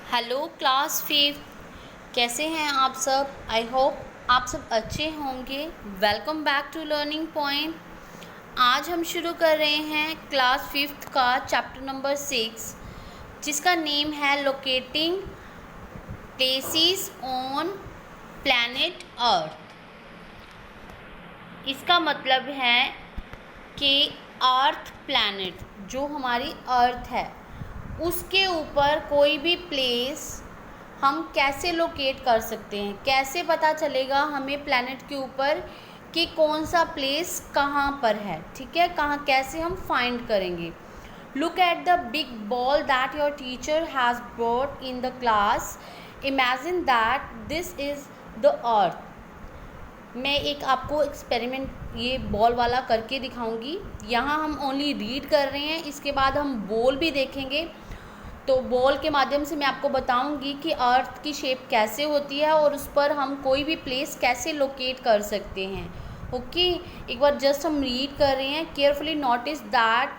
Hello class fifth, कैसे हैं आप सब। आई होप आप सब अच्छे होंगे। Welcome back to learning point. आज हम शुरू कर रहे हैं क्लास फिफ्थ का चैप्टर नंबर 6, जिसका नेम है locating places on planet earth. इसका मतलब है कि अर्थ प्लैनेट, जो हमारी अर्थ है, उसके ऊपर कोई भी प्लेस हम कैसे लोकेट कर सकते हैं। कैसे पता चलेगा हमें प्लैनेट के ऊपर कि कौन सा प्लेस कहाँ पर है। ठीक है, कहाँ कैसे हम फाइंड करेंगे। Look at the big ball that your teacher has brought in the class. Imagine that this is the earth. मैं एक आपको एक्सपेरिमेंट ये बॉल वाला करके दिखाऊंगी। यहाँ हम ओनली रीड कर रहे हैं, इसके बाद हम बॉल भी देखेंगे। तो बॉल के माध्यम से मैं आपको बताऊंगी कि अर्थ की शेप कैसे होती है और उस पर हम कोई भी प्लेस कैसे लोकेट कर सकते हैं। ओके, एक बार जस्ट हम रीड कर रहे हैं। Carefully notice that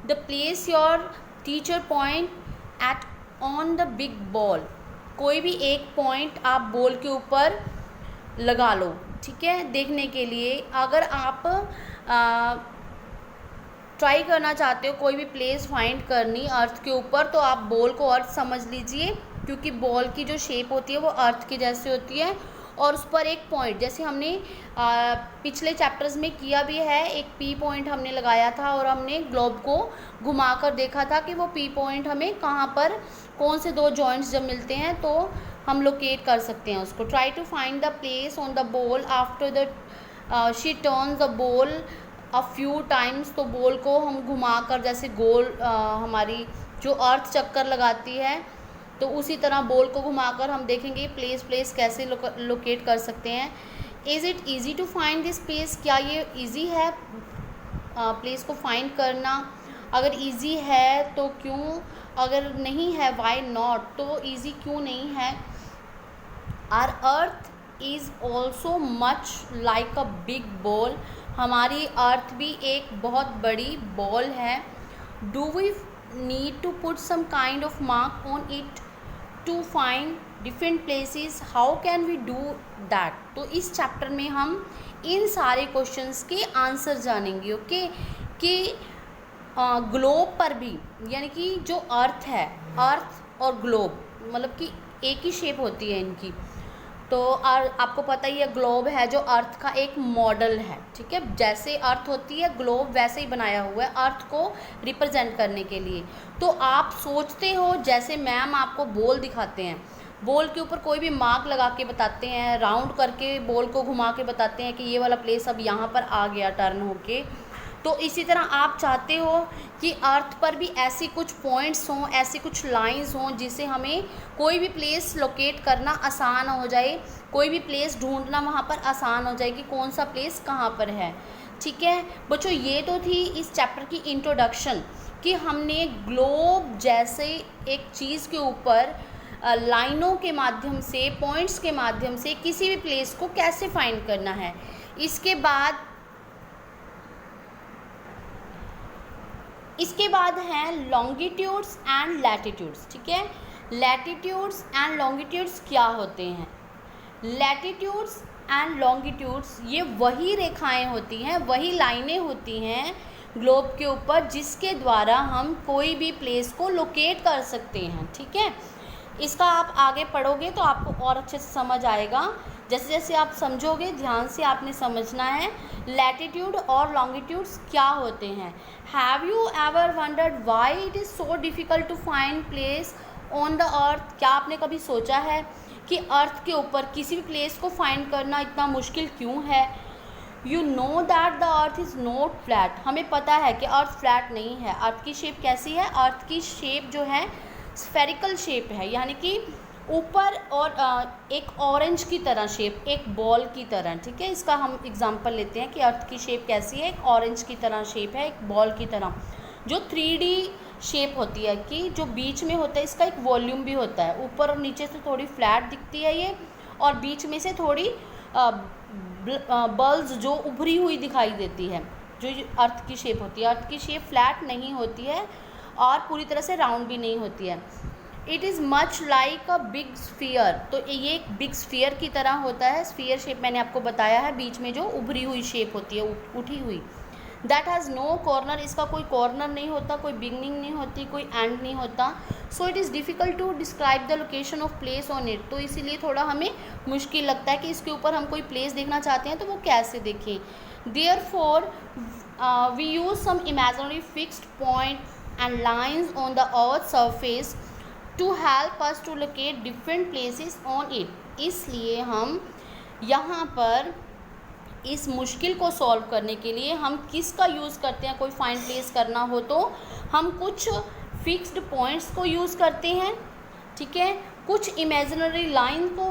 the place your teacher point at on the big ball. कोई भी एक पॉइंट आप बॉल के ऊपर लगा लो, ठीक है, देखने के लिए। अगर आप ट्राई करना चाहते हो कोई भी प्लेस फाइंड करनी अर्थ के ऊपर, तो आप बॉल को अर्थ समझ लीजिए, क्योंकि बॉल की जो शेप होती है वो अर्थ की जैसे होती है। और उस पर एक पॉइंट, जैसे हमने पिछले चैप्टर्स में किया भी है, एक पी पॉइंट हमने लगाया था और हमने ग्लोब को घुमाकर देखा था कि वो पी पॉइंट हमें कहाँ पर, कौन से दो जॉइंट्स जब मिलते हैं तो हम लोकेट कर सकते हैं उसको। Try to find the place on the ball after the she turn the ball a few times. तो बॉल को हम घुमाकर, जैसे गोल हमारी जो अर्थ चक्कर लगाती है, तो उसी तरह बॉल को घुमाकर हम देखेंगे प्लेस कैसे लोकेट कर सकते हैं। Is it easy to find this place. क्या ये ईज़ी है प्लेस को फाइंड करना? अगर ईज़ी है तो क्यों, अगर नहीं है वाई नॉट, तो ईज़ी क्यों नहीं है। Our earth is also much like a big ball. हमारी अर्थ भी एक बहुत बड़ी बॉल है। Do we need to put some kind of mark on it to find different places. How can we do that. तो इस chapter में हम इन सारे क्वेश्चंस के आंसर जानेंगे। ओके, कि ग्लोब पर भी, यानी कि जो अर्थ है, अर्थ और ग्लोब मतलब कि एक ही शेप होती है इनकी। तो आपको पता ही है ग्लोब है जो अर्थ का एक मॉडल है। ठीक है, जैसे अर्थ होती है ग्लोब वैसे ही बनाया हुआ है अर्थ को रिप्रेजेंट करने के लिए। तो आप सोचते हो, जैसे मैम आपको बॉल दिखाते हैं, बॉल के ऊपर कोई भी मार्क लगा के बताते हैं, राउंड करके बॉल को घुमा के बताते हैं कि ये वाला प्लेस अब यहाँ पर आ गया टर्न होके। तो इसी तरह आप चाहते हो कि अर्थ पर भी ऐसी कुछ पॉइंट्स हों, ऐसी कुछ लाइंस हों, जिससे हमें कोई भी प्लेस लोकेट करना आसान हो जाए, कोई भी प्लेस ढूंढना वहाँ पर आसान हो जाए कि कौन सा प्लेस कहाँ पर है। ठीक है बच्चों, ये तो थी इस चैप्टर की इंट्रोडक्शन, कि हमने ग्लोब जैसे एक चीज़ के ऊपर लाइनों के माध्यम से, पॉइंट्स के माध्यम से किसी भी प्लेस को कैसे फाइंड करना है। इसके बाद हैं लॉन्गिट्यूड्स एंड लैटिट्यूड्स। ठीक है, लैटिट्यूड्स एंड लॉन्गिट्यूड्स क्या होते हैं। लैटिट्यूड्स एंड लॉन्गिट्यूड्स ये वही रेखाएं होती हैं, वही लाइनें होती हैं ग्लोब के ऊपर, जिसके द्वारा हम कोई भी प्लेस को लोकेट कर सकते हैं। ठीक है, इसका आप आगे पढ़ोगे तो आपको और अच्छे से समझ आएगा। जैसे जैसे आप समझोगे, ध्यान से आपने समझना है लैटिट्यूड और लॉन्गिट्यूड्स क्या होते हैं। Have you ever wondered why it is so difficult to find place on the earth. क्या आपने कभी सोचा है कि अर्थ के ऊपर किसी भी प्लेस को फाइंड करना इतना मुश्किल क्यों है। You know that the earth is not flat. हमें पता है कि अर्थ फ्लैट नहीं है। अर्थ की शेप कैसी है, अर्थ की शेप जो है स्फेरिकल शेप है, यानी कि ऊपर और एक ऑरेंज की तरह शेप, एक बॉल की तरह। ठीक है, इसका हम एग्जांपल लेते हैं कि अर्थ की शेप कैसी है। एक ऑरेंज की तरह शेप है, एक बॉल की तरह, जो 3D शेप होती है, कि जो बीच में होता है इसका एक वॉल्यूम भी होता है। ऊपर और नीचे से थोड़ी फ्लैट दिखती है ये, और बीच में से थोड़ी बल्स जो उभरी हुई दिखाई देती है, जो अर्थ की शेप होती है। अर्थ की शेप फ्लैट नहीं होती है और पूरी तरह से राउंड भी नहीं होती है। It is much like a big sphere, तो ये एक बिग स्फीयर की तरह होता है। स्फीयर शेप मैंने आपको बताया है, बीच में जो उभरी हुई शेप होती है, उठी हुई। दैट हैज़ नो कॉर्नर, इसका कोई कॉर्नर नहीं होता, कोई बिगनिंग नहीं होती, कोई एंड नहीं होता। So it is difficult to describe the location of place on it, तो इसीलिए थोड़ा हमें मुश्किल लगता है कि इसके ऊपर हम कोई प्लेस देखना चाहते हैं तो वो कैसे देखें। Therefore we use some imaginary fixed point and lines on the earth surface to help us to locate different places on it. इसलिए हम यहाँ पर इस मुश्किल को सॉल्व करने के लिए हम किसका यूज़ करते हैं, कोई फाइंड प्लेस करना हो तो हम कुछ फिक्स्ड पॉइंट्स को यूज़ करते हैं, ठीक है, कुछ इमेजिनरी लाइन को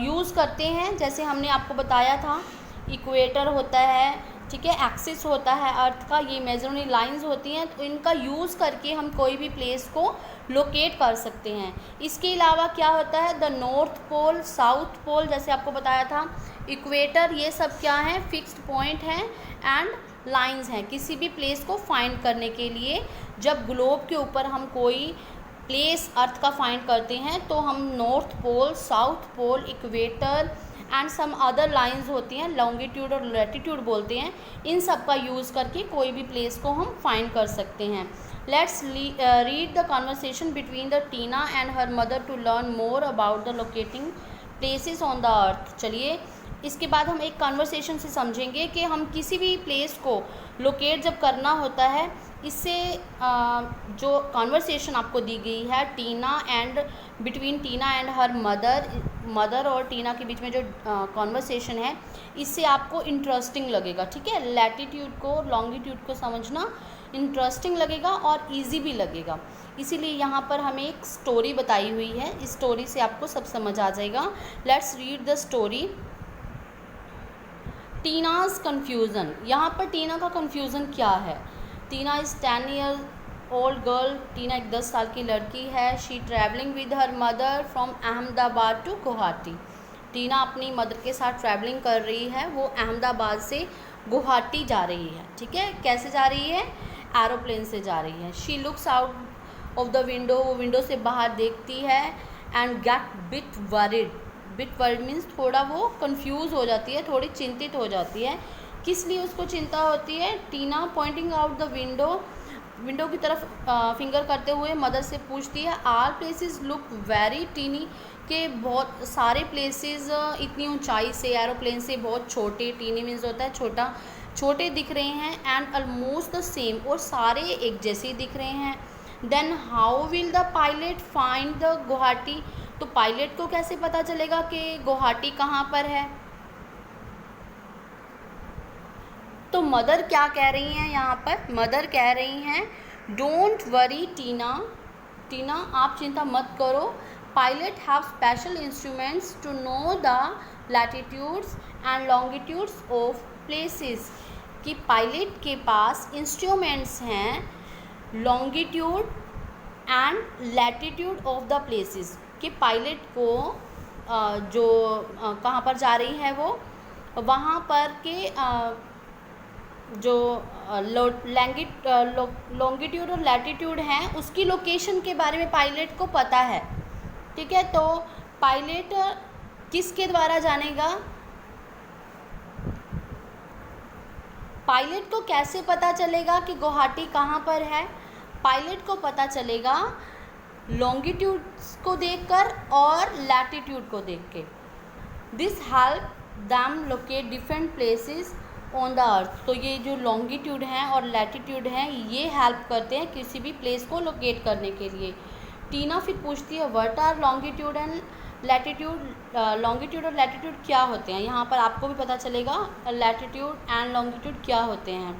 यूज़ करते हैं। जैसे हमने आपको बताया था इक्वेटर होता है, ठीक है, एक्सिस होता है अर्थ का, ये इमेजिनरी लाइंस होती हैं, तो इनका यूज़ करके हम कोई भी प्लेस को लोकेट कर सकते हैं। इसके अलावा क्या होता है, the north pole, south pole, जैसे आपको बताया था इक्वेटर, ये सब क्या है, फिक्स्ड पॉइंट हैं एंड लाइंस हैं किसी भी प्लेस को फाइंड करने के लिए। जब ग्लोब के ऊपर हम कोई प्लेस अर्थ का फाइंड करते हैं तो हम north pole, south pole, equator and some other lines होती हैं, लॉन्गिट्यूड और लैटिट्यूड बोलते हैं, इन सब का यूज़ करके कोई भी प्लेस को हम फाइंड कर सकते हैं। Let's read the conversation between the Tina and her mother to learn more about the locating places on the earth. चलिए इसके बाद हम एक कॉन्वर्सेशन से समझेंगे कि हम किसी भी प्लेस को लोकेट जब करना होता है, इससे जो कॉन्वर्सेशन आपको दी गई है Tina and between Tina and her mother और टीना के बीच में जो कॉन्वर्सेशन है, इससे आपको इंटरेस्टिंग लगेगा, ठीक है। लैटिट्यूड को, लॉन्गिट्यूड को समझना इंटरेस्टिंग लगेगा और इजी भी लगेगा, इसीलिए यहाँ पर हमें एक स्टोरी बताई हुई है, इस स्टोरी से आपको सब समझ आ जाएगा। Let's read the story. Tina's confusion, यहाँ पर टीना का कन्फ्यूज़न क्या है। Tina is 10 year old girl, Tina एक 10 साल की लड़की है। She travelling with her mother from Ahmedabad to Guwahati. Tina अपनी मदर के साथ ट्रैवलिंग कर रही है, वो अहमदाबाद से गुवाहाटी जा रही है, ठीक है। कैसे जा रही है, एरोप्लेन से जा रही है। She looks out of the window, वो विंडो से बाहर देखती है and get bit worried. Bit word means थोड़ा वो कंफ्यूज हो जाती है, थोड़ी चिंतित हो जाती है। किस लिए उसको चिंता होती है, Tina pointing out the window की तरफ फिंगर करते हुए मदर से पूछती है, are places look very tiny, के बहुत सारे प्लेसेस इतनी ऊंचाई से एरोप्लेन से बहुत छोटे, टीनी मीन्स होता है छोटा, छोटे दिख रहे हैं, एंड ऑलमोस्ट द सेम, और सारे एक जैसे ही दिख रहे हैं। Then how will the pilot find the Guwahati, तो पायलट को कैसे पता चलेगा कि गुवाहाटी कहाँ पर है। तो मदर क्या कह रही हैं यहाँ पर, मदर कह रही हैं डोंट वरी टीना, टीना आप चिंता मत करो, pilot have special instruments to know the latitudes and longitudes of places, कि पायलट के पास इंस्ट्रूमेंट्स हैं longitude and latitude of the places, कि पायलट को जो कहाँ पर जा रही है वो वहाँ पर के जो लॉन्गिट्यूड और लैटिट्यूड हैं उसकी लोकेशन के बारे में पायलट को पता है, ठीक है। तो पायलट किसके द्वारा जानेगा, पायलट को कैसे पता चलेगा कि गुवाहाटी कहाँ पर है, पायलट को पता चलेगा लॉन्गिट्यूड को देखकर और लैटिट्यूड को देख के। This help them locate different places on the अर्थ, तो ये जो लॉन्गिट्यूड हैं और लैटिट्यूड हैं ये हेल्प करते हैं किसी भी प्लेस को लोकेट करने के लिए। टीना फिर पूछती है what are longitude and latitude, longitude और लैटिट्यूड क्या होते हैं, यहाँ पर आपको भी पता चलेगा लैटिट्यूड एंड लॉन्गिट्यूड क्या होते हैं।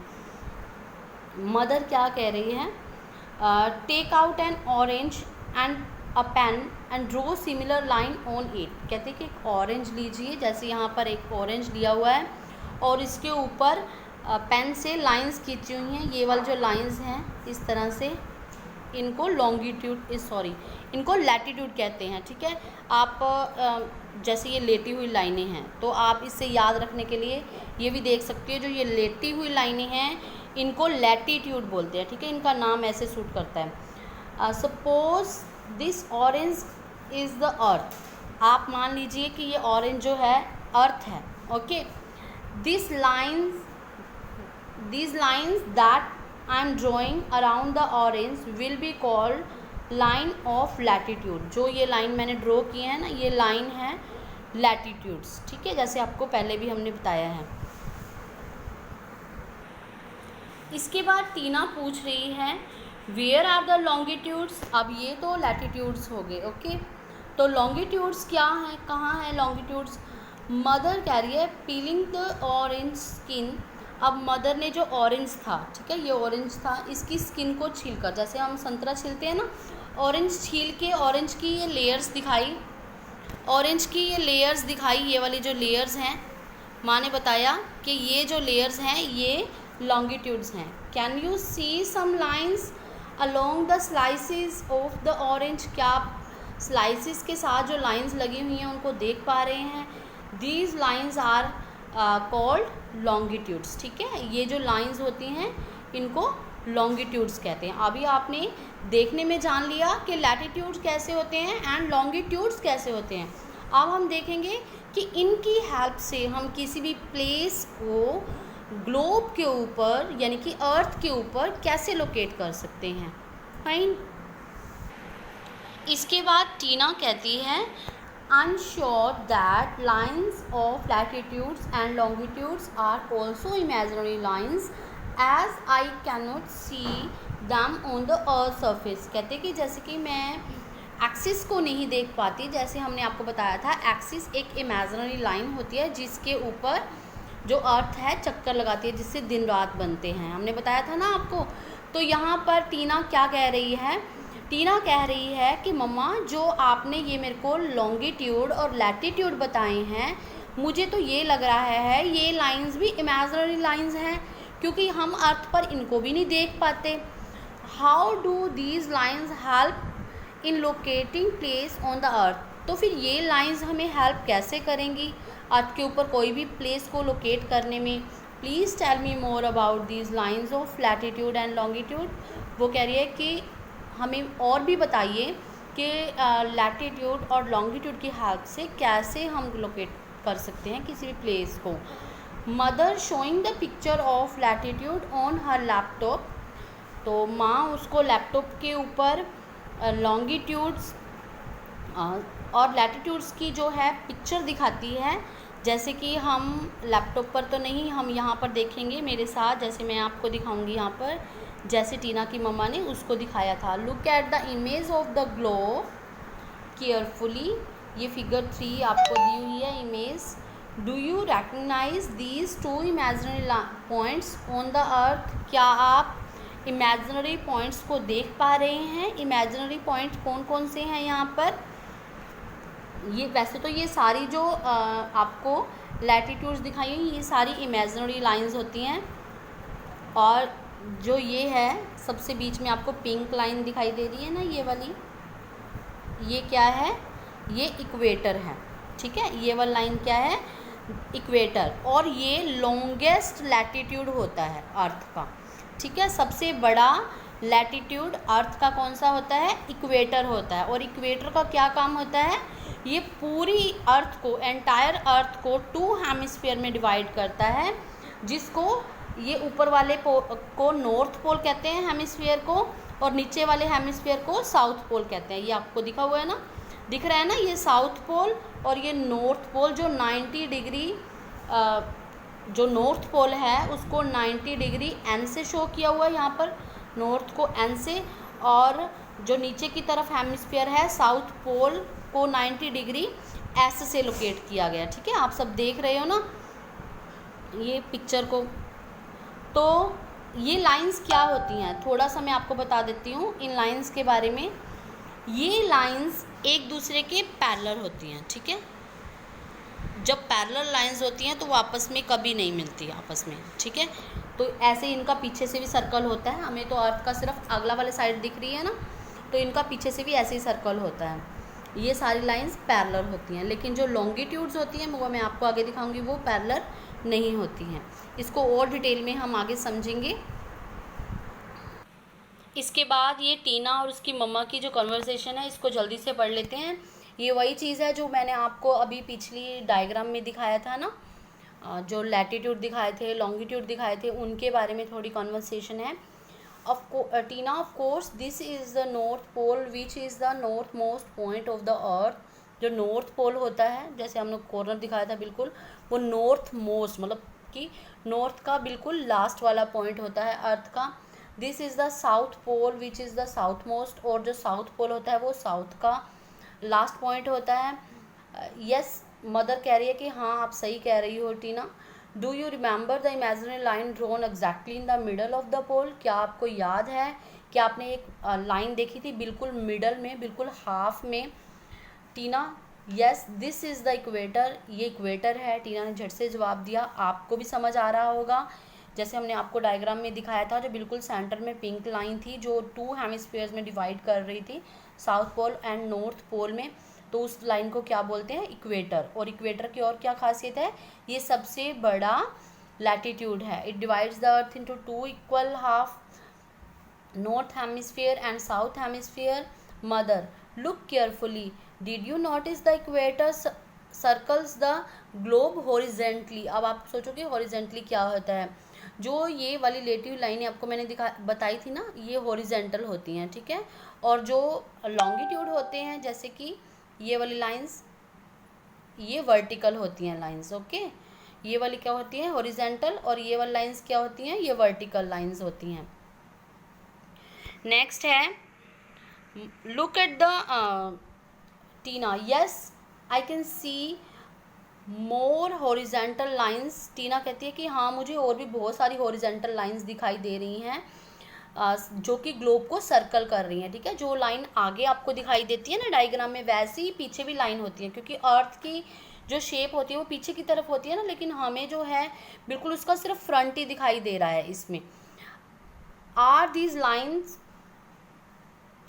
मदर क्या कह रही है, take out an orange and a pen and draw similar line on it, कहते हैं कि एक ऑरेंज लीजिए, जैसे यहाँ पर एक ऑरेंज लिया हुआ है और इसके ऊपर पेन से लाइंस खींची हुई हैं, ये वाली जो लाइंस हैं इस तरह से, इनको लॉन्गिट्यूड इनको लैटिट्यूड कहते हैं, ठीक है। आप जैसे ये लेटी हुई लाइनें हैं तो आप इससे याद रखने के लिए ये भी देख सकते हो, जो ये लेटी हुई लाइनें हैं इनको लैटिट्यूड बोलते हैं, ठीक है, इनका नाम ऐसे सूट करता है। Suppose this orange is the earth, आप मान लीजिए कि ये ऑरेंज जो है अर्थ है, okay. This lines that I am drawing around the orange will be called line of latitude, जो ये लाइन मैंने ड्रॉ की है ना, ये लाइन है लैटिट्यूड्स, ठीक है, जैसे आपको पहले भी हमने बताया है। इसके बाद टीना पूछ रही है वेयर आर द लॉन्गिट्यूड्स, अब ये तो लैटिट्यूड्स हो गए, ओके। तो लॉन्गिट्यूड्स क्या हैं, कहाँ हैं लॉन्गिट्यूड्स? मदर कह रही है पीलिंग द ऑरेंज स्किन, अब मदर ने जो ऑरेंज था, ठीक है, ये ऑरेंज था, इसकी स्किन को छीलकर, जैसे हम संतरा छीलते हैं ना, ऑरेंज छील के ऑरेंज की ये लेयर्स दिखाई, ऑरेंज की ये लेयर्स दिखाई, ये वाली जो लेयर्स हैं, माँ ने बताया कि ये जो लेयर्स हैं ये लॉन्गिट्यूड्स हैं। Can you see some lines along the slices of the orange, क्या आप स्लाइसिस के साथ जो लाइन्स लगी हुई हैं उनको देख पा रहे हैं? These lines are called longitudes, ठीक है, ये जो लाइन्स होती हैं इनको लॉन्गिट्यूड्स कहते हैं। अभी आपने देखने में जान लिया कि लैटिट्यूड्स कैसे होते हैं एंड लॉन्गिट्यूड्स कैसे होते हैं। अब हम देखेंगे कि इनकी हेल्प से हम किसी भी प्लेस को ग्लोब के ऊपर यानी कि अर्थ के ऊपर कैसे लोकेट कर सकते हैं। फाइन। इसके बाद टीना कहती है unsure that lines of latitudes and longitudes are also imaginary lines as I cannot see them on the earth surface, कहते कि जैसे कि मैं एक्सिस को नहीं देख पाती, जैसे हमने आपको बताया था एक्सिस एक इमेजिनरी लाइन होती है जिसके ऊपर जो अर्थ है चक्कर लगाती है, जिससे दिन रात बनते हैं, हमने बताया था ना आपको। तो यहाँ पर टीना क्या कह रही है? टीना कह रही है कि मम्मा जो आपने ये मेरे को लॉन्गिट्यूड और लैटिट्यूड बताए हैं, मुझे तो ये लग रहा है ये लाइंस भी इमेजिनरी लाइंस हैं, क्योंकि हम अर्थ पर इनको भी नहीं देख पाते। How do these lines help in locating place on the अर्थ, तो फिर ये लाइंस हमें हेल्प कैसे करेंगी अर्थ के ऊपर कोई भी प्लेस को लोकेट करने में? Please tell me more about these lines of latitude and longitude. वो कह रही है कि हमें और भी बताइए कि लैटिट्यूड और लॉन्गिट्यूड की हेल्प से कैसे हम लोकेट कर सकते हैं किसी भी प्लेस को। Mother showing the picture of latitude on her laptop, तो माँ उसको लैपटॉप के ऊपर लॉन्गिट्यूड्स और लैटिट्यूड्स की जो है पिक्चर दिखाती है। जैसे कि हम लैपटॉप पर तो नहीं, हम यहाँ पर देखेंगे मेरे साथ, जैसे मैं आपको दिखाऊंगी यहाँ पर, जैसे टीना की मम्मा ने उसको दिखाया था। Look at the image of the globe carefully, ये फिगर 3 आपको दी हुई है image. Do you recognise these two imaginary points on the earth, क्या आप इमेजिनरी पॉइंट्स को देख पा रहे हैं? इमेजिनरी पॉइंट्स कौन कौन से हैं यहाँ पर? ये वैसे तो ये सारी जो आपको लैटिट्यूड्स दिखाई हुई ये सारी इमेजिनरी लाइंस होती हैं, और जो ये है सबसे बीच में आपको पिंक लाइन दिखाई दे रही है ना, ये वाली, ये क्या है? ये इक्वेटर है, ठीक है, ये वाली लाइन क्या है? इक्वेटर। और ये लॉन्गेस्ट लैटिट्यूड होता है अर्थ का, ठीक है, सबसे बड़ा लैटिट्यूड अर्थ का कौन सा होता है? इक्वेटर होता है। और इक्वेटर का क्या काम होता है? ये पूरी अर्थ को, एंटायर अर्थ को 2 हेमिस्फीयर में डिवाइड करता है, जिसको ये ऊपर वाले को नॉर्थ पोल कहते हैं हेमिस्फीयर को, और नीचे वाले हेमिस्फीयर को साउथ पोल कहते हैं। ये आपको दिखा हुआ है ना, दिख रहा है ना, ये साउथ पोल और ये नॉर्थ पोल जो 90 डिग्री जो नॉर्थ पोल है उसको 90 डिग्री एन से शो किया हुआ है यहाँ पर, नॉर्थ को एन से, और जो नीचे की तरफ हेमिस्फीयर है साउथ पोल को 90 डिग्री एस से लोकेट किया गया, ठीक है। आप सब देख रहे हो ना ये पिक्चर को। तो ये लाइंस क्या होती हैं थोड़ा सा मैं आपको बता देती हूँ इन लाइंस के बारे में। ये लाइंस एक दूसरे के पैरेलल होती हैं, ठीक है। जब पैरेलल लाइंस होती हैं तो वो आपस में कभी नहीं मिलती आपस में, ठीक है। तो ऐसे इनका पीछे से भी सर्कल होता है, हमें तो अर्थ का सिर्फ अगला वाले साइड दिख रही है ना, तो इनका पीछे से भी ऐसे ही सर्कल होता है। ये सारी लाइंस पैरेलल होती हैं, लेकिन जो लॉन्गिट्यूड्स होती हैं वो मैं आपको आगे दिखाऊंगी, वो पैरेलल नहीं होती हैं। इसको और डिटेल में हम आगे समझेंगे। इसके बाद ये टीना और उसकी मम्मा की जो कन्वर्सेशन है इसको जल्दी से पढ़ लेते हैं। ये वही चीज़ है जो मैंने आपको अभी पिछली डायग्राम में दिखाया था ना, जो लैटिट्यूड दिखाए थे, लॉन्गिट्यूड दिखाए थे, उनके बारे में थोड़ी कन्वर्सेशन है। Tina, of course this is the north pole which is the north most point of the earth. जो नॉर्थ पोल होता है, जैसे हम लोग कॉर्नर दिखाया था बिल्कुल, वो नॉर्थ मोस्ट मतलब कि नॉर्थ का बिल्कुल लास्ट वाला पॉइंट होता है अर्थ का। This is the south pole which is the south most, और जो साउथ पोल होता है वो साउथ का लास्ट पॉइंट होता है। यस, मदर कह रही है कि हाँ आप सही कह रही हो Tina. Do you remember the imaginary line drawn exactly in the middle of the pole? क्या आपको याद है कि आपने एक लाइन देखी थी बिल्कुल मिडल में, बिल्कुल हाफ में? Tina, yes this is the equator, ये इक्वेटर है। टीना ने झट से जवाब दिया। आपको भी समझ आ रहा होगा, जैसे हमने आपको डायग्राम में दिखाया था, जो बिल्कुल सेंटर में पिंक लाइन थी जो 2 हेमिस्फीयर्स में डिवाइड कर रही थी, south pole and north pole में, तो उस लाइन को क्या बोलते हैं? इक्वेटर। और इक्वेटर की और क्या खासियत है? ये सबसे बड़ा लैटिट्यूड है। It divides the earth into 2 equal half, north hemisphere and south hemisphere. Mother, look carefully, did you notice the equator circles the globe horizontally? अब आप सोचोगे हॉरिजेंटली क्या होता है? जो ये वाली लेटिव लाइनें आपको मैंने बताई थी ना, ये हॉरिजेंटल होती हैं, ठीक है। और जो लॉन्गिट्यूड होते हैं, जैसे कि ये वाली लाइंस, ये वर्टिकल होती हैं लाइंस, ओके। ये वाली क्या होती हैं? हॉरिजेंटल। और ये वाली लाइंस क्या होती हैं? ये वर्टिकल लाइंस होती हैं। नेक्स्ट है, look at the Tina, yes I can see more horizontal lines. Tina कहती है कि हाँ मुझे और भी बहुत सारी हॉरिजेंटल लाइंस दिखाई दे रही हैं जो कि ग्लोब को सर्कल कर रही हैं, ठीक है। जो लाइन आगे आपको दिखाई देती है ना डायग्राम में, वैसे ही पीछे भी लाइन होती है, क्योंकि अर्थ की जो शेप होती है वो पीछे की तरफ होती है ना, लेकिन हमें जो है बिल्कुल उसका सिर्फ फ्रंट ही दिखाई दे रहा है इसमें। Are these lines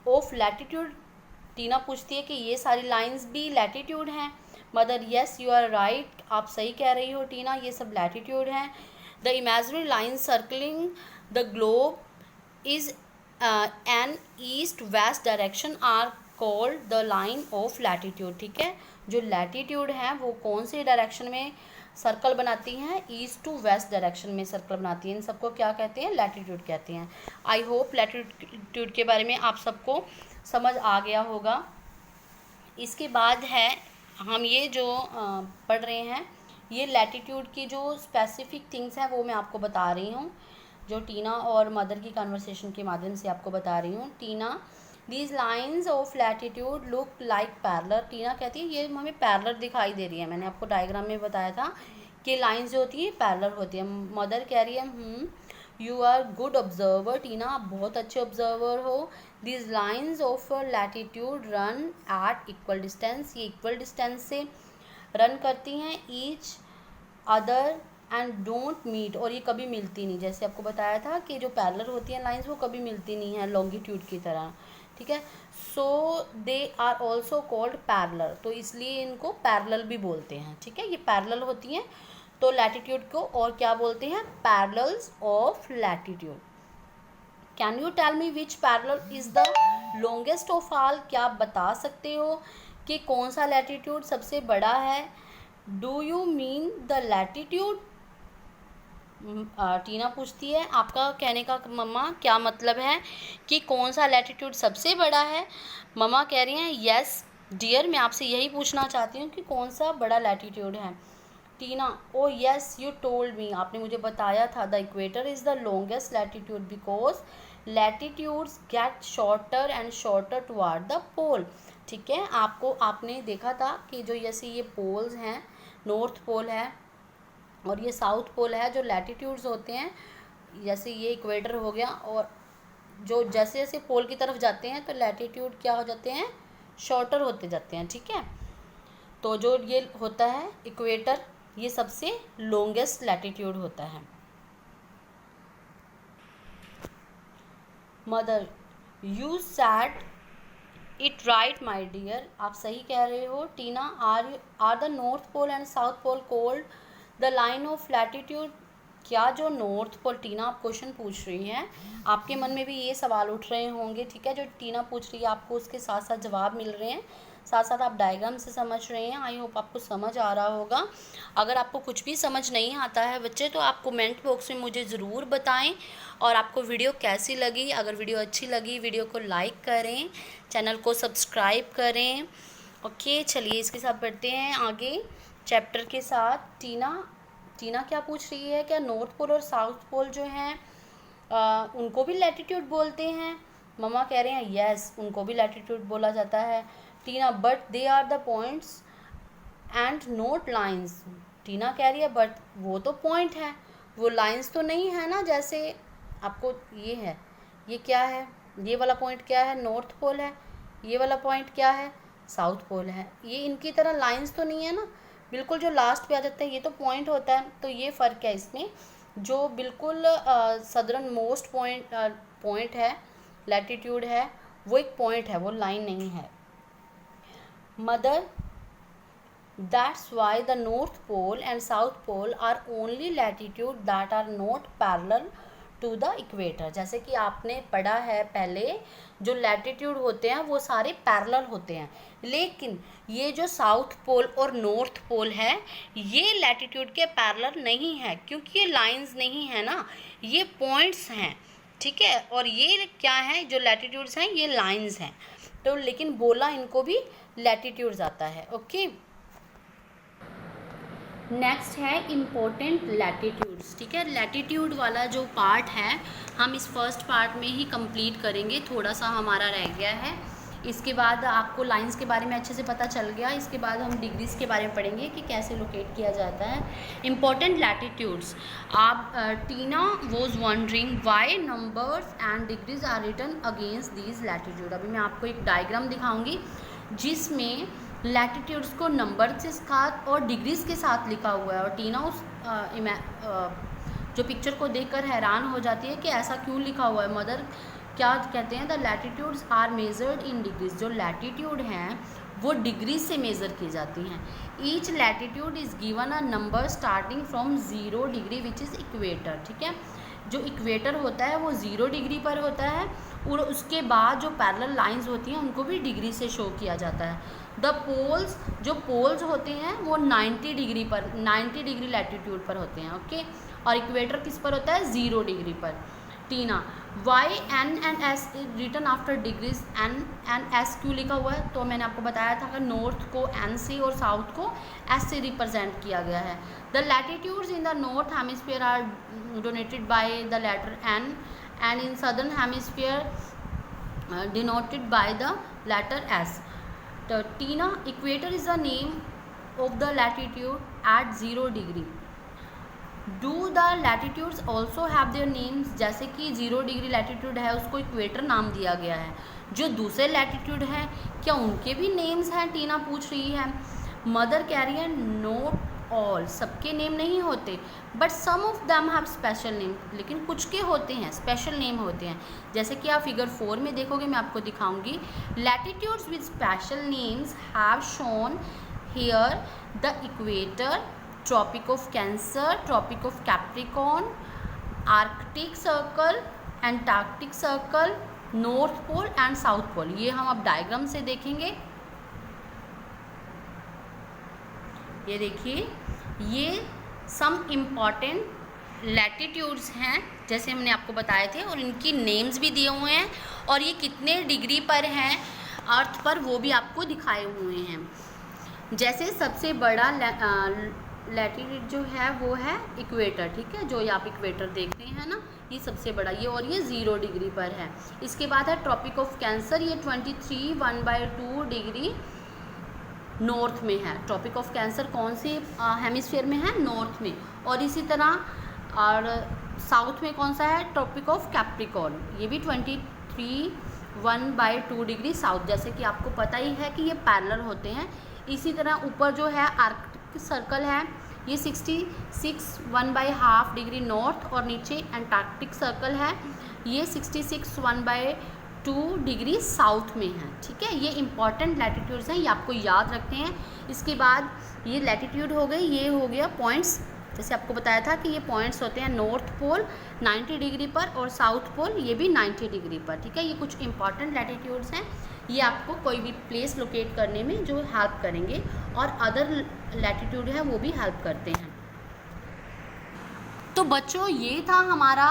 of latitude? Tina पूछती है कि ये सारी लाइंस भी लैटिट्यूड हैं। Mother, yes you are right, आप सही कह रही हो टीना, ये सब लैटिट्यूड हैं। The imaginary line circling the globe is an east west direction are called the line of latitude, ठीक है। जो लैटिट्यूड है वो कौन से डायरेक्शन में सर्कल बनाती हैं? ईस्ट टू वेस्ट डायरेक्शन में सर्कल बनाती हैं। इन सबको क्या कहते हैं? लैटिट्यूड कहते हैं। आई होप लैटिट्यूड के बारे में आप सबको समझ आ गया होगा। इसके बाद है, हम ये जो पढ़ रहे हैं, ये लैटिट्यूड की जो स्पेसिफिक थिंग्स हैं वो मैं आपको बता रही हूँ, जो टीना और मदर की कन्वर्सेशन के माध्यम से आपको बता रही हूँ। Tina, these lines of latitude look like parallel. Tina कहती है ये हमें पैरलर दिखाई दे रही है। मैंने आपको डायग्राम में बताया था कि लाइन्स जो होती है पैरलर होती है। मदर कह रही है you are good observer. Tina, आप बहुत अच्छे ऑब्जर्वर हो। These lines of latitude run at equal distance, ये इक्वल डिस्टेंस से रन करती हैं, each other and don't meet, और ये कभी मिलती नहीं। जैसे आपको बताया था कि जो पैरेलल होती हैं लाइंस वो कभी मिलती नहीं हैं लॉन्गिट्यूड की तरह, ठीक है। So they are also called parallel, तो इसलिए इनको पैरेलल भी बोलते हैं, ठीक है। ये पैरेलल होती हैं, तो लैटिट्यूड को और क्या बोलते हैं? Parallels of latitude. Can you tell me which parallel is the longest of all? क्या आप बता सकते हो कि कौन सा लैटिट्यूड सबसे बड़ा है? Do you mean the latitude? Tina पूछती है आपका कहने का मम्मा क्या मतलब है कि कौन सा लैटिट्यूड सबसे बड़ा है? मम्मा कह रही हैं यस डियर, मैं आपसे यही पूछना चाहती हूँ कि कौन सा बड़ा लैटिट्यूड है। Tina, oh yes you told me, आपने मुझे बताया था, the equator is the longest latitude because latitudes get shorter and shorter toward the pole, ठीक है। आपने देखा था कि जो जैसे ये पोल्स हैं, नॉर्थ पोल है और ये साउथ पोल है, जो लैटिट्यूड्स होते हैं, जैसे ये इक्वेटर हो गया, और जो जैसे जैसे पोल की तरफ जाते हैं तो लैटिट्यूड क्या हो जाते हैं? शॉर्टर होते जाते हैं, ठीक है। तो जो ये होता है इक्वेटर, ये सबसे लॉन्गेस्ट लैटिट्यूड होता है। Mother, you said it right my dear, आप सही कह रहे हो। Tina, are the north pole and south pole called the line of latitude? क्या जो नॉर्थ पोल, टीना आप क्वेश्चन पूछ रही हैं, आपके मन में भी ये सवाल उठ रहे होंगे, ठीक है, जो टीना पूछ रही है आपको उसके साथ साथ जवाब मिल रहे हैं, साथ साथ आप डायग्राम से समझ रहे हैं। आई होप आपको समझ आ रहा होगा। अगर आपको कुछ भी समझ नहीं आता है बच्चे, तो आप कमेंट बॉक्स में मुझे ज़रूर बताएं। और आपको वीडियो कैसी लगी, अगर वीडियो अच्छी लगी वीडियो को लाइक करें, चैनल को सब्सक्राइब करें। ओके, चलिए इसके साथ बढ़ते हैं आगे चैप्टर के साथ। टीना क्या पूछ रही है, क्या नॉर्थ पोल और साउथ पोल जो हैं उनको भी लैटिट्यूड बोलते हैं? मम्मा कह रहे हैं यस, उनको भी लैटिट्यूड बोला जाता है। Tina but they are the points and not lines. Tina कह रही है बट वो तो पॉइंट है, वो लाइंस तो नहीं है ना। जैसे आपको ये है, ये क्या है, ये वाला पॉइंट क्या है, नॉर्थ पोल है, ये वाला पॉइंट क्या है, साउथ पोल है। ये इनकी तरह लाइंस तो नहीं है ना, बिल्कुल जो लास्ट पे आ जाता है ये तो पॉइंट होता है। तो ये फ़र्क है इसमें, जो बिल्कुल सदर्न मोस्ट पॉइंट है, लैटिट्यूड है, वो एक पॉइंट है, वो लाइन नहीं है। Mother, that's why the north pole and south pole are only latitude that are not parallel to the equator। जैसे कि आपने पढ़ा है पहले, जो लैटिट्यूड होते हैं वो सारे पैरेलल होते हैं, लेकिन ये जो साउथ पोल और नॉर्थ पोल है ये लैटिट्यूड के पैरेलल नहीं है, क्योंकि ये लाइंस नहीं है ना, ये पॉइंट्स हैं, ठीक है। और ये क्या है, जो लैटिट्यूड्स हैं ये लाइंस हैं, तो लेकिन बोला इनको भी लैटिट्यूड्स आता है। ओके, नेक्स्ट है इम्पोर्टेंट लैटिट्यूड्स, ठीक है। लैटिट्यूड वाला जो पार्ट है हम इस फर्स्ट पार्ट में ही कंप्लीट करेंगे, थोड़ा सा हमारा रह गया है। इसके बाद आपको लाइंस के बारे में अच्छे से पता चल गया, इसके बाद हम डिग्रीज़ के बारे में पढ़ेंगे कि कैसे लोकेट किया जाता है। इम्पोर्टेंट लैटिट्यूड्स, आप Tina was wondering why numbers and degrees are written against these latitude. अभी मैं आपको एक डायग्राम दिखाऊंगी जिसमें लैटिट्यूड्स को नंबर के साथ और डिग्रीज़ के साथ लिखा हुआ है, और टीना उस जो पिक्चर को देखकर हैरान हो जाती है कि ऐसा क्यों लिखा हुआ है। मदर क्या कहते हैं, the latitudes are measured in degrees. जो लैटिट्यूड हैं वो डिग्री से मेज़र की जाती हैं। Each latitude is given a number starting from 0 degree which is equator, ठीक है। जो इक्वेटर होता है वो 0 डिग्री पर होता है, और उसके बाद जो पैरेलल लाइंस होती हैं उनको भी डिग्री से शो किया जाता है। द पोल्स, जो पोल्स होते हैं वो 90 डिग्री पर, 90 डिग्री लैटिट्यूड पर होते हैं, ओके। और इक्वेटर किस पर होता है, 0 डिग्री पर। Tina, why N and S written after degrees, N and S क्यों लिखा हुआ है? तो मैंने आपको बताया था कि नॉर्थ को एन से और साउथ को एस से रिप्रेजेंट किया गया है। The latitudes in the northern hemisphere are donated by the letter N and in southern hemisphere denoted by the letter S. तो Tina, equator is the name of the latitude at 0 degree. Do the latitudes also have their names. जैसे कि 0 degree latitude है उसको equator नाम दिया गया है, जो दूसरे लैटिट्यूड हैं क्या उनके भी नेम्स हैं? टीना पूछ रही है। मदर कह रही है नोट ऑल, सबके नेम नहीं होते, but some of them have special name. लेकिन कुछ के होते हैं, स्पेशल नेम होते हैं। जैसे कि आप फिगर 4 में देखोगे, मैं आपको दिखाऊंगी। Latitudes with special names have shown here the equator, tropic of cancer, tropic of capricorn, arctic circle, antarctic circle, north pole and south pole. ये हम अब डायग्राम से देखेंगे। ये देखिए, ये सम इम्पॉर्टेंट लैटिट्यूड्स हैं जैसे हमने आपको बताए थे, और इनकी नेम्स भी दिए हुए हैं, और ये कितने डिग्री पर हैं अर्थ पर वो भी आपको दिखाए हुए हैं। जैसे सबसे बड़ा लैटिट्यूड जो है वो है इक्वेटर, ठीक है, जो ये आप इक्वेटर देख रहे हैं ना, ये सबसे बड़ा, ये और ये 0 डिग्री पर है। इसके बाद है ट्रॉपिक ऑफ कैंसर, ये 23 1/2 डिग्री नॉर्थ में है। ट्रॉपिक ऑफ कैंसर कौन से हेमिस्फीयर में है? नॉर्थ में। और इसी तरह और साउथ में कौन सा है? ट्रॉपिक ऑफ कैप्रिकॉर्न, ये भी 23 1/2 डिग्री साउथ। जैसे कि आपको पता ही है कि ये पैरेलल होते हैं। इसी तरह ऊपर जो है आर्कटिक सर्कल है, ये 66 1/2 डिग्री नॉर्थ, और नीचे एंटार्क्टिक सर्कल है, ये 66 1/2 डिग्री साउथ में है, ठीक है। ये इंपॉर्टेंट लैटिट्यूड्स हैं, ये आपको याद रखते हैं। इसके बाद ये लैटिट्यूड हो गई, ये हो गया पॉइंट्स जैसे आपको बताया था कि ये पॉइंट्स होते हैं नॉर्थ पोल 90 डिग्री पर और साउथ पोल ये भी 90 डिग्री पर, ठीक है। ये कुछ इंपॉर्टेंट लैटिट्यूड्स हैं, ये आपको कोई भी प्लेस लोकेट करने में जो हेल्प करेंगे, और अदर लैटिट्यूड है वो भी हेल्प करते हैं। तो बच्चों ये था हमारा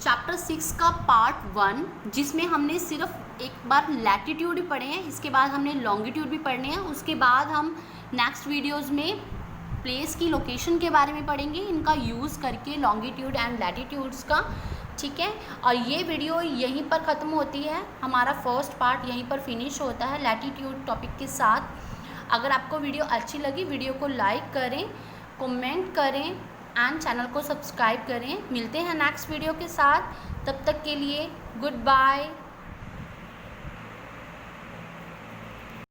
चैप्टर 6 का पार्ट 1, जिसमें हमने सिर्फ एक बार लैटिट्यूड ही पढ़े हैं, इसके बाद हमने लॉन्गिट्यूड भी पढ़ने हैं। उसके बाद हम नेक्स्ट वीडियोज़ में प्लेस की लोकेशन के बारे में पढ़ेंगे, इनका यूज़ करके लॉन्गिट्यूड एंड लैटिट्यूड्स का, ठीक है। और ये वीडियो यहीं पर ख़त्म होती है, हमारा फर्स्ट पार्ट यहीं पर फिनिश होता है लैटिट्यूड टॉपिक के साथ। अगर आपको वीडियो अच्छी लगी, वीडियो को लाइक करें, कमेंट करें एंड चैनल को सब्सक्राइब करें। मिलते हैं नेक्स्ट वीडियो के साथ, तब तक के लिए गुड बाय।